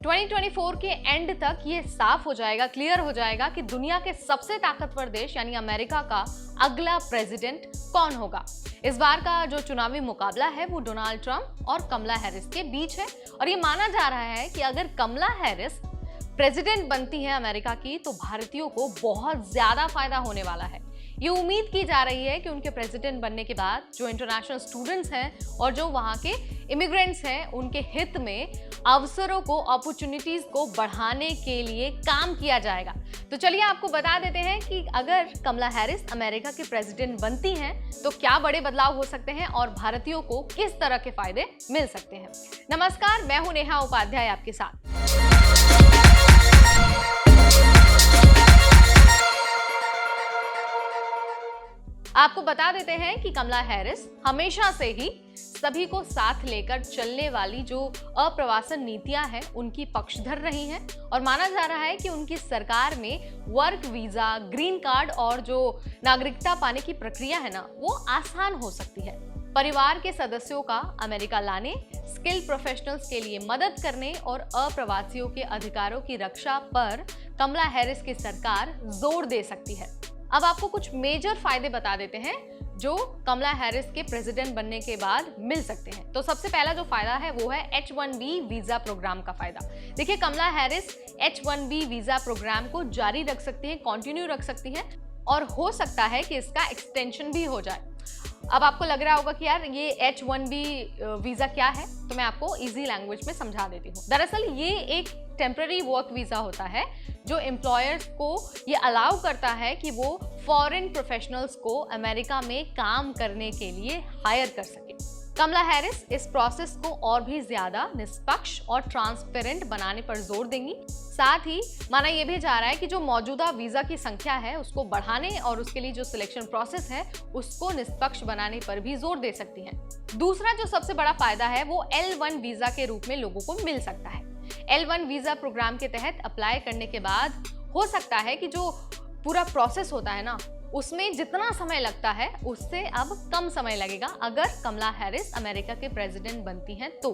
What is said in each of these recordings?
2024 के एंड तक ये साफ हो जाएगा, क्लियर हो जाएगा कि दुनिया के सबसे ताकतवर देश यानी अमेरिका का अगला प्रेसिडेंट कौन होगा। इस बार का जो चुनावी मुकाबला है वो डोनाल्ड ट्रंप और कमला हैरिस के बीच है और ये माना जा रहा है कि अगर कमला हैरिस प्रेसिडेंट बनती है अमेरिका की तो भारतीयों को बहुत ज्यादा फायदा होने वाला है। ये उम्मीद की जा रही है कि उनके प्रेसिडेंट बनने के बाद जो इंटरनेशनल स्टूडेंट्स हैं और जो वहाँ के इमिग्रेंट्स हैं उनके हित में अवसरों को, अपॉर्चुनिटीज को बढ़ाने के लिए काम किया जाएगा। तो चलिए आपको बता देते हैं कि अगर कमला हैरिस अमेरिका के प्रेसिडेंट बनती हैं तो क्या बड़े बदलाव हो सकते हैं और भारतीयों को किस तरह के फायदे मिल सकते हैं। नमस्कार, मैं हूं नेहा उपाध्याय आपके साथ। आपको बता देते हैं कि कमला हैरिस हमेशा से ही सभी को साथ लेकर चलने वाली जो अप्रवासन नीतियां हैं उनकी पक्षधर रही हैं और माना जा रहा है कि उनकी सरकार में वर्क वीजा, ग्रीन कार्ड और जो नागरिकता पाने की प्रक्रिया है ना वो आसान हो सकती है। परिवार के सदस्यों का अमेरिका लाने, स्किल्ड प्रोफेशनल्स के लिए मदद करने और अप्रवासियों के अधिकारों की रक्षा पर कमला हैरिस की सरकार जोर दे सकती है। अब आपको कुछ मेजर फायदे बता देते हैं जो कमला हैरिस के प्रेसिडेंट बनने के बाद मिल सकते हैं। तो सबसे पहला जो फायदा है वो है H-1B वीजा प्रोग्राम का फायदा। देखिए, कमला हैरिस H-1B वीजा प्रोग्राम को जारी रख सकती हैं, कंटिन्यू रख सकती हैं और हो सकता है कि इसका एक्सटेंशन भी हो जाए। अब आपको लग रहा होगा कि यार ये H-1B वीजा क्या है, तो मैं आपको इजी लैंग्वेज में समझा देती हूँ। दरअसल ये एक टेम्पररी वर्क वीजा होता है जो एम्प्लॉयर्स को ये अलाउ करता है कि वो फॉरेन प्रोफेशनल्स को अमेरिका में काम करने के लिए हायर कर सके। कमला हैरिस इस प्रोसेस को और भी ज्यादा निष्पक्ष और ट्रांसपेरेंट बनाने पर जोर देंगी। साथ ही माना यह भी जा रहा है कि जो मौजूदा वीजा की संख्या है उसको बढ़ाने और उसके लिए जो सिलेक्शन प्रोसेस है उसको निष्पक्ष बनाने पर भी जोर दे सकती हैं। दूसरा जो सबसे बड़ा फायदा है वो L1 वीजा के रूप में लोगों को मिल सकता है। L1 वीजा प्रोग्राम के तहत अप्लाई करने के बाद हो सकता है कि जो पूरा प्रोसेस होता है ना उसमें जितना समय लगता है उससे अब कम समय लगेगा अगर कमला हैरिस अमेरिका के प्रेसिडेंट बनती हैं तो।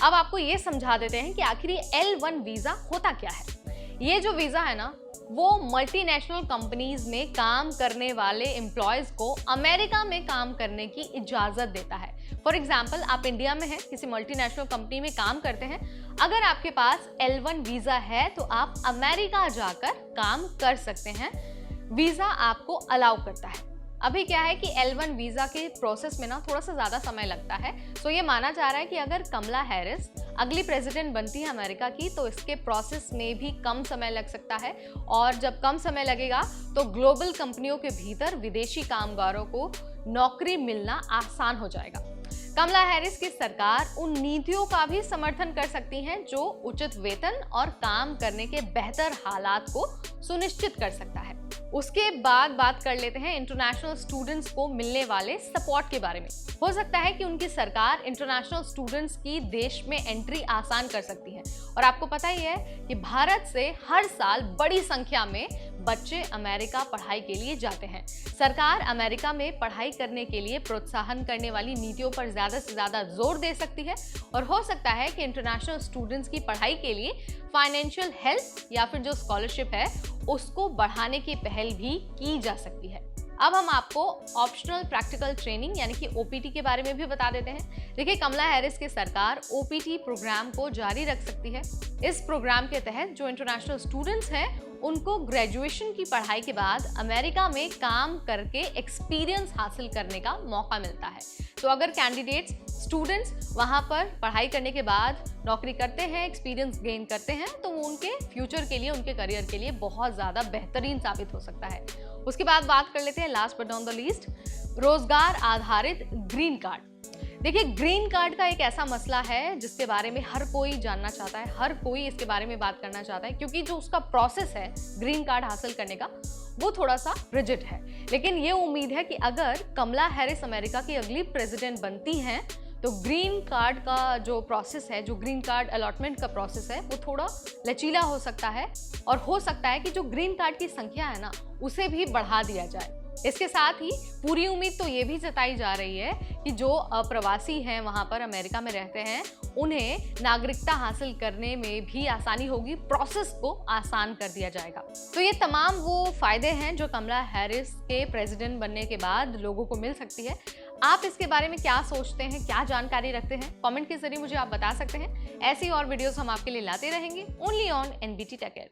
अब आपको ये समझा देते हैं कि आखिर ये L1 वीजा होता क्या है। ये जो वीजा है ना वो मल्टीनेशनल कंपनीज में काम करने वाले एम्प्लॉयज को अमेरिका में काम करने की इजाजत देता है। फॉर एग्जाम्पल, आप इंडिया में हैं, किसी मल्टीनेशनल कंपनी में काम करते हैं, अगर आपके पास L1 वीजा है तो आप अमेरिका जाकर काम कर सकते हैं। वीजा आपको अलाउ करता है। अभी क्या है कि L1 वीजा के प्रोसेस में ना थोड़ा सा ज्यादा समय लगता है, तो ये माना जा रहा है कि अगर कमला हैरिस अगली प्रेसिडेंट बनती है अमेरिका की तो इसके प्रोसेस में भी कम समय लग सकता है और जब कम समय लगेगा तो ग्लोबल कंपनियों के भीतर विदेशी कामगारों को नौकरी मिलना आसान हो जाएगा। कमला हैरिस की सरकार उन नीतियों का भी समर्थन कर सकती हैं जो उचित वेतन और काम करने के बेहतर हालात को सुनिश्चित कर सकता है। उसके बाद बात कर लेते हैं इंटरनेशनल स्टूडेंट्स को मिलने वाले सपोर्ट के बारे में। हो सकता है कि उनकी सरकार इंटरनेशनल स्टूडेंट्स की देश में एंट्री आसान कर सकती है और आपको पता ही है कि भारत से हर साल बड़ी संख्या में बच्चे अमेरिका पढ़ाई के लिए जाते हैं। सरकार अमेरिका में पढ़ाई करने के लिए प्रोत्साहन करने वाली नीतियों पर ज्यादा से ज्यादा जोर दे सकती है और हो सकता है कि इंटरनेशनल स्टूडेंट्स की पढ़ाई के लिए फाइनेंशियल हेल्प या फिर जो स्कॉलरशिप है उसको बढ़ाने की पहल भी की जा सकती है। अब हम आपको ऑप्शनल प्रैक्टिकल ट्रेनिंग यानी कि OPT के बारे में भी बता देते हैं। देखिए, कमला हैरिस की सरकार OPT प्रोग्राम को जारी रख सकती है। इस प्रोग्राम के तहत जो इंटरनेशनल स्टूडेंट्स हैं उनको ग्रेजुएशन की पढ़ाई के बाद अमेरिका में काम करके एक्सपीरियंस हासिल करने का मौका मिलता है। तो अगर कैंडिडेट्स, स्टूडेंट्स वहाँ पर पढ़ाई करने के बाद नौकरी करते हैं, एक्सपीरियंस गेन करते हैं तो वो उनके फ्यूचर के लिए, उनके करियर के लिए बहुत ज़्यादा बेहतरीन साबित हो सकता है। उसके बाद बात कर लेते हैं last but not the least, रोजगार आधारित ग्रीन कार्ड। देखिए, ग्रीन कार्ड का एक ऐसा मसला है जिसके बारे में हर कोई जानना चाहता है, हर कोई इसके बारे में बात करना चाहता है क्योंकि जो उसका प्रोसेस है ग्रीन कार्ड हासिल करने का वो थोड़ा सा रिजिड है। लेकिन ये उम्मीद है कि अगर कमला हैरिस अमेरिका की अगली प्रेसिडेंट बनती हैं तो ग्रीन कार्ड का जो प्रोसेस है, जो ग्रीन कार्ड अलॉटमेंट का प्रोसेस है वो थोड़ा लचीला हो सकता है और हो सकता है कि जो ग्रीन कार्ड की संख्या है ना उसे भी बढ़ा दिया जाए। इसके साथ ही पूरी उम्मीद तो ये भी जताई जा रही है कि जो अप्रवासी हैं वहां पर अमेरिका में रहते हैं उन्हें नागरिकता हासिल करने में भी आसानी होगी, प्रोसेस को आसान कर दिया जाएगा। तो ये तमाम वो फायदे हैं जो कमला हैरिस के प्रेसिडेंट बनने के बाद लोगों को मिल सकती है। आप इसके बारे में क्या सोचते हैं, क्या जानकारी रखते हैं, कमेंट के जरिए मुझे आप बता सकते हैं। ऐसी और वीडियोस हम आपके लिए लाते रहेंगे only on NBT Tech Ed।